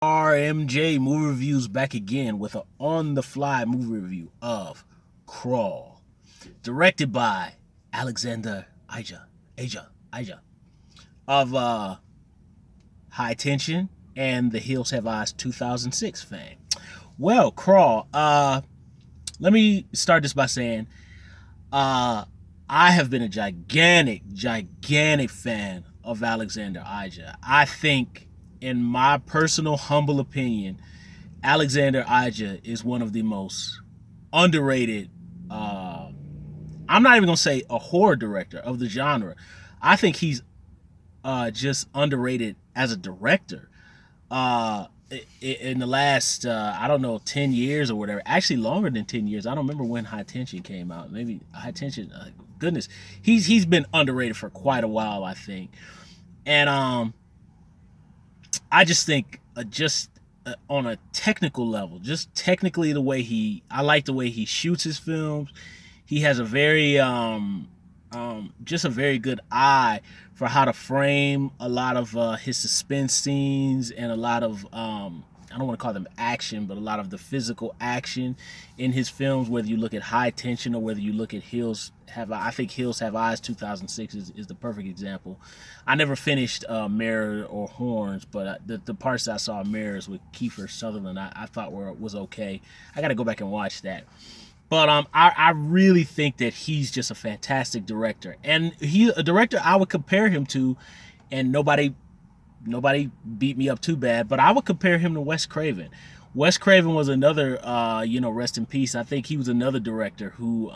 RMJ Movie Reviews back again with an on-the-fly movie review of Crawl, directed by Alexandra Aja of High Tension and The Hills Have Eyes 2006 fame. Well, Crawl. Let me start this by saying, uh, I have been a gigantic fan of Alexandra Aja. I think, in my personal humble opinion, Alexander Aja is one of the most underrated. I'm not even gonna say a horror director of the genre. I think he's just underrated as a director. In the last I don't know 10 years or whatever, actually longer than 10 years. I don't remember when High Tension came out. Maybe High Tension. Goodness, he's been underrated for quite a while, I think. And I just think on a technical level, just technically I like the way he shoots his films. He has a very just a very good eye for how to frame a lot of his suspense scenes and a lot of I don't want to call them action, but a lot of the physical action in his films. Whether you look at High Tension or whether you look at I think Hills Have Eyes 2006 is the perfect example. I never finished Mirror or Horns, but the parts I saw Mirrors with Kiefer Sutherland, I thought was okay. I got to go back and watch that. But I really think that he's just a fantastic director, and he's a director I would compare him to, and nobody beat me up too bad, but I would compare him to Wes Craven. Wes Craven was another, rest in peace. I think he was another director who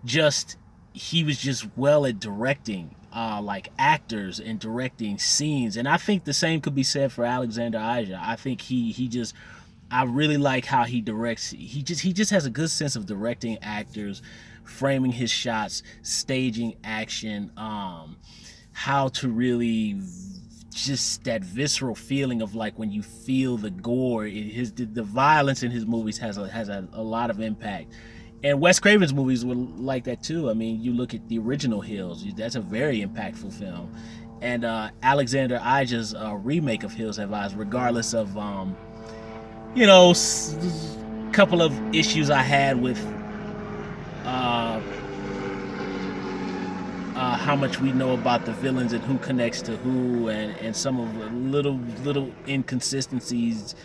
just he was just well at directing like actors and directing scenes, and I think the same could be said for Alexander Aja. I think he just I really like how he directs. He just has a good sense of directing actors, framing his shots, staging action, how to really just that visceral feeling of like when you feel the gore. The violence in his movies has a lot of impact. And Wes Craven's movies were like that too. I mean, you look at the original Hills; that's a very impactful film. And Alexander Aja's remake of Hills Have Eyes, regardless of couple of issues I had with uh, how much we know about the villains and who connects to who, and some of the little inconsistencies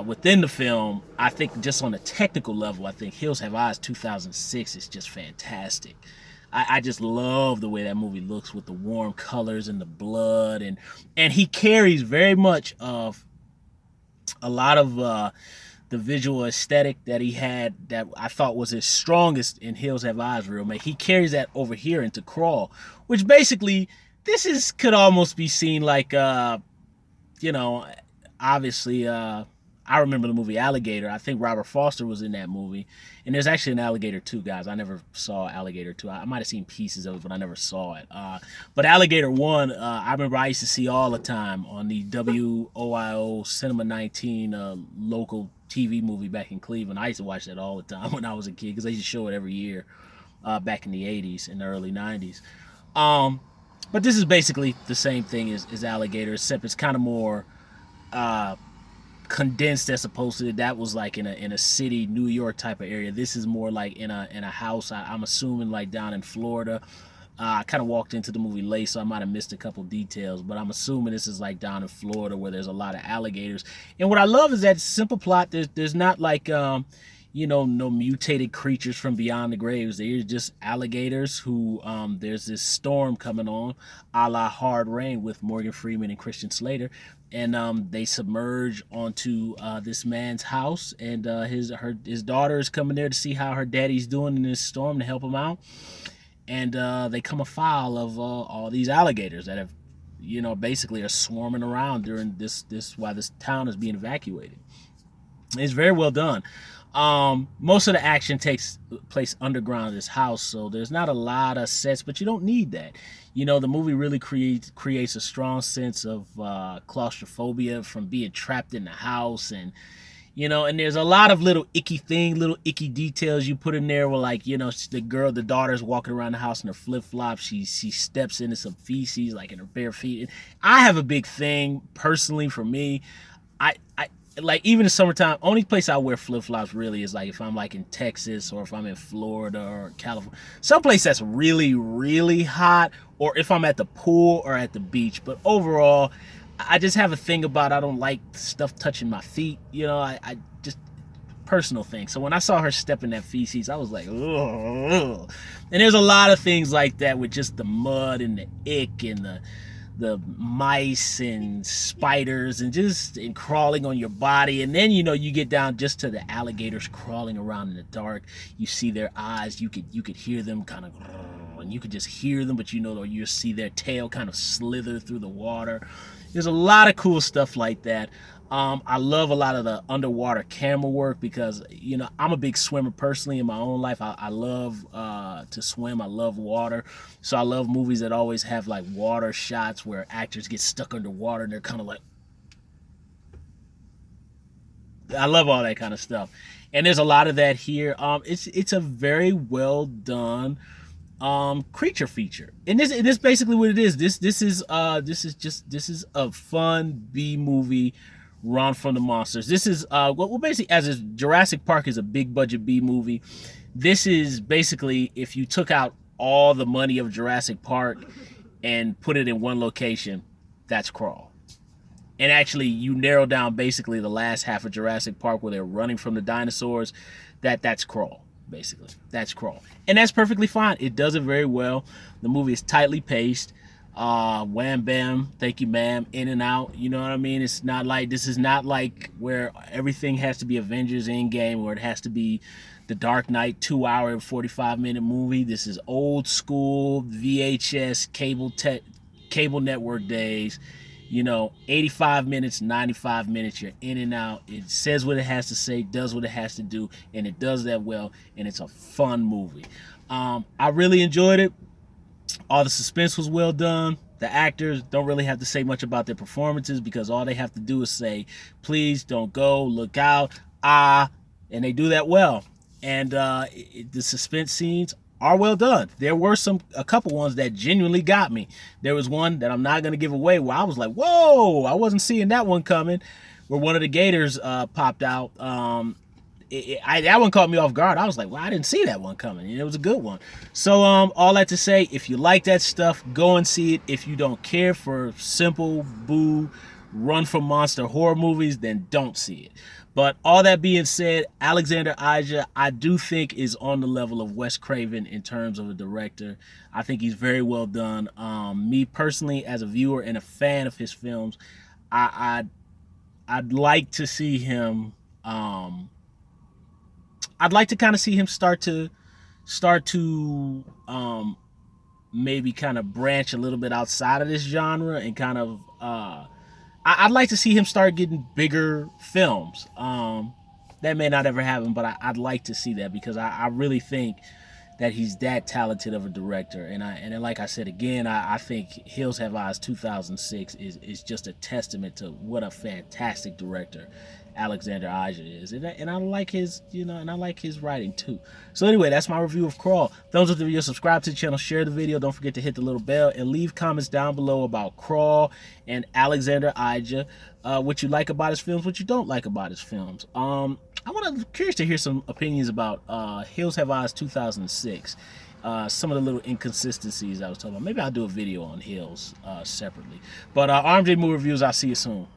within the film. I think just on a technical level, I think Hills Have Eyes 2006 is just fantastic. I just love the way that movie looks with the warm colors and the blood, and he carries very much of a lot of the visual aesthetic that he had that I thought was his strongest in Hills Have Eyes remake. He carries that over here into Crawl, which basically could almost be seen like you know obviously I remember the movie Alligator. I think Robert Foster was in that movie. And there's actually an Alligator 2, guys. I never saw Alligator 2. I might have seen pieces of it, but I never saw it. But Alligator 1, I remember I used to see all the time on the WOIO Cinema 19 local TV movie back in Cleveland. I used to watch that all the time when I was a kid because they used to show it every year back in the 80s and the early 90s. But this is basically the same thing as Alligator, except it's kind of more condensed as opposed to that was like in a city New York type of area. This is more like in a house. I'm assuming like down in Florida. I kind of walked into the movie late, so I might have missed a couple details, but I'm assuming this is like down in Florida where there's a lot of alligators. And what I love is that simple plot. There's not like no mutated creatures from beyond the graves. They're just alligators who there's this storm coming on, a la Hard Rain with Morgan Freeman and Christian Slater, and they submerge onto this man's house, and his daughter is coming there to see how her daddy's doing in this storm to help him out, and they come afoul of all these alligators that have basically are swarming around during this while this town is being evacuated. It's very well done. Most of the action takes place underground in this house, so there's not a lot of sets, but you don't need that. The movie really creates a strong sense of claustrophobia from being trapped in the house, and You know, and there's a lot of little icky details you put in there where, like, you know, the daughter's walking around the house in her flip-flops. She steps into some feces, like in her bare feet. I have a big thing, personally, for me. I like, even in summertime, only place I wear flip-flops really is like if I'm like in Texas, or if I'm in Florida or California, someplace that's really hot, or if I'm at the pool or at the beach. But overall, I just have a thing about, I don't like stuff touching my feet. You know, I just, personal thing. So when I saw her step in that feces, I was like, ugh. And there's a lot of things like that with just the mud and the ick and the mice and spiders and crawling on your body. And then, you know, you get down just to the alligators crawling around in the dark. You see their eyes, you could hear them kind of, and you could just hear them, but you know, or you see their tail kind of slither through the water. There's a lot of cool stuff like that. I love a lot of the underwater camera work because, you know, I'm a big swimmer personally in my own life. I love to swim. I love water. So I love movies that always have like water shots where actors get stuck underwater and they're kind of like, I love all that kind of stuff. And there's a lot of that here. It's a very well done creature feature, and this basically what it is. This is a fun B movie, run from the monsters. This is well, basically, as is, Jurassic Park is a big budget B movie. This is basically if you took out all the money of Jurassic Park and put it in one location, that's Crawl. And actually, you narrow down basically the last half of Jurassic Park where they're running from the dinosaurs. That's Crawl. Basically, that's Crawl, and that's perfectly fine. It does it very well. The movie is tightly paced. Wham bam, thank you ma'am, in and out. You know what I mean? It's not like, this is not like where everything has to be Avengers Endgame, where it has to be The Dark Knight 2 hour and 45-minute movie. This is old school VHS cable network days. You know, 85 minutes, 95 minutes, you're in and out. It says what it has to say, does what it has to do, and it does that well, and it's a fun movie. I really enjoyed it. All the suspense was well done. The actors don't really have to say much about their performances because all they have to do is say, please don't go, look out, and they do that well. And the suspense scenes are well done. There were a couple ones that genuinely got me. There was one that I'm not going to give away where I was like, whoa, I wasn't seeing that one coming, where one of the gators popped out. That one caught me off guard. I was like, well, I didn't see that one coming, and it was a good one. So all that to say, if you like that stuff, go and see it. If you don't care for simple boo run from monster horror movies, then don't see it. But all that being said, Alexandra Aja, I do think, is on the level of Wes Craven in terms of a director. I think he's very well done. Me personally, as a viewer and a fan of his films, I'd like to see him. I'd like to kind of see him start to maybe kind of branch a little bit outside of this genre and kind of. I'd like to see him start getting bigger films. That may not ever happen, but I'd like to see that because I really think that he's that talented of a director. And then, like I said again, I think Hills Have Eyes 2006 is just a testament to what a fantastic director Alexandra Aja is, and I like his, and I like his writing too. So anyway, that's my review of Crawl. Thumbs up the video, subscribe to the channel, share the video. Don't forget to hit the little bell and leave comments down below about Crawl and Alexandra Aja. What you like about his films, what you don't like about his films. I'm curious to hear some opinions about Hills Have Eyes 2006. Some of the little inconsistencies I was talking about. Maybe I'll do a video on Hills separately. But RMJ Movie Reviews, I'll see you soon.